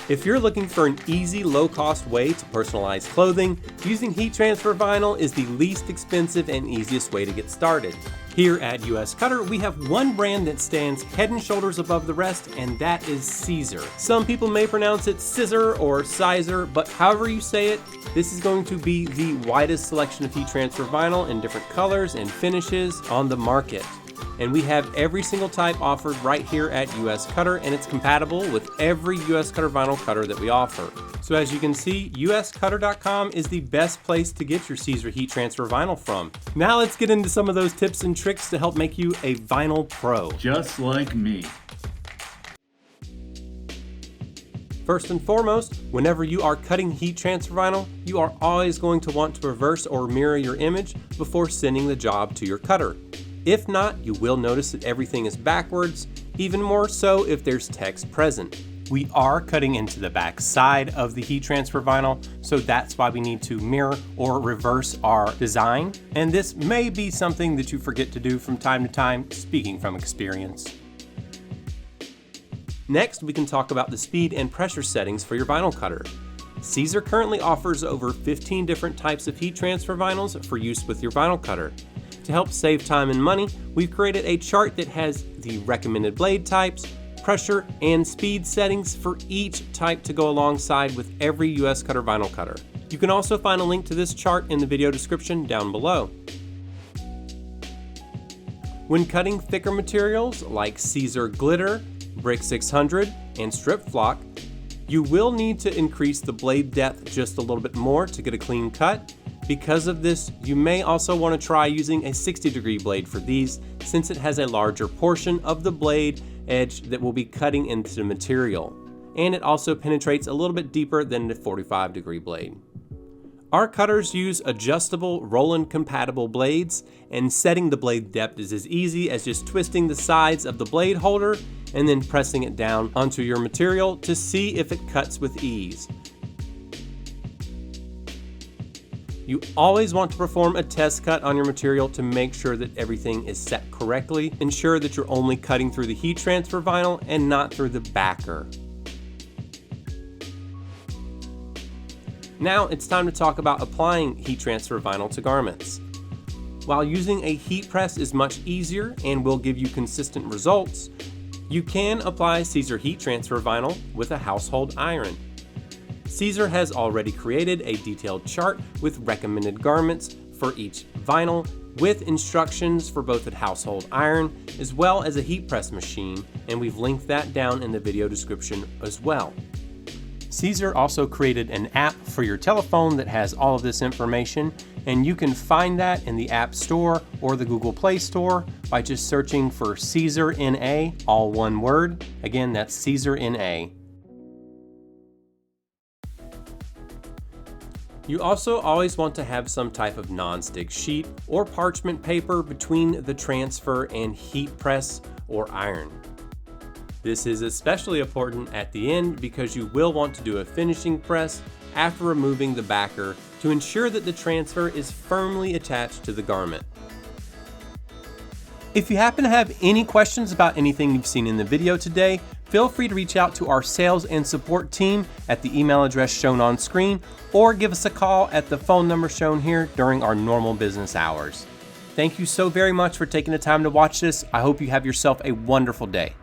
If you're looking for an easy, low-cost way to personalize clothing, using heat transfer vinyl is the least expensive and easiest way to get started. Here at US Cutter, we have one brand that stands head and shoulders above the rest, and that is Caesar. Some people may pronounce it Scissor or Sizer, but however you say it, this is going to be the widest selection of heat transfer vinyl in different colors and finishes on the market. And we have every single type offered right here at US Cutter, and it's compatible with every US Cutter vinyl cutter that we offer. So as you can see, uscutter.com is the best place to get your Caesar heat transfer vinyl from. Now let's get into some of those tips and tricks to help make you a vinyl pro. Just like me. First and foremost, whenever you are cutting heat transfer vinyl, you are always going to want to reverse or mirror your image before sending the job to your cutter. If not, you will notice that everything is backwards, even more so if there's text present. We are cutting into the back side of the heat transfer vinyl, so that's why we need to mirror or reverse our design. And this may be something that you forget to do from time to time, speaking from experience. Next, we can talk about the speed and pressure settings for your vinyl cutter. Caesar currently offers over 15 different types of heat transfer vinyls for use with your vinyl cutter. To help save time and money, we've created a chart that has the recommended blade types, pressure, and speed settings for each type to go alongside with every US Cutter vinyl cutter. You can also find a link to this chart in the video description down below. When cutting thicker materials like Caesar Glitter, Brick 600, and Strip Flock, you will need to increase the blade depth just a little bit more to get a clean cut. Because of this, you may also want to try using a 60-degree blade for these, since it has a larger portion of the blade edge that will be cutting into the material. And it also penetrates a little bit deeper than the 45-degree blade. Our cutters use adjustable Roland compatible blades, and setting the blade depth is as easy as just twisting the sides of the blade holder and then pressing it down onto your material to see if it cuts with ease. You always want to perform a test cut on your material to make sure that everything is set correctly. Ensure that you're only cutting through the heat transfer vinyl and not through the backer. Now it's time to talk about applying heat transfer vinyl to garments. While using a heat press is much easier and will give you consistent results, you can apply Caesar heat transfer vinyl with a household iron. Caesar has already created a detailed chart with recommended garments for each vinyl, with instructions for both a household iron as well as a heat press machine, and we've linked that down in the video description as well. Caesar also created an app for your telephone that has all of this information, and you can find that in the App Store or the Google Play Store by just searching for Caesar NA, all one word. Again, that's Caesar NA. You also always want to have some type of non-stick sheet or parchment paper between the transfer and heat press or iron. This is especially important at the end because you will want to do a finishing press after removing the backer to ensure that the transfer is firmly attached to the garment. If you happen to have any questions about anything you've seen in the video today, feel free to reach out to our sales and support team at the email address shown on screen, or give us a call at the phone number shown here during our normal business hours. Thank you so very much for taking the time to watch this. I hope you have yourself a wonderful day.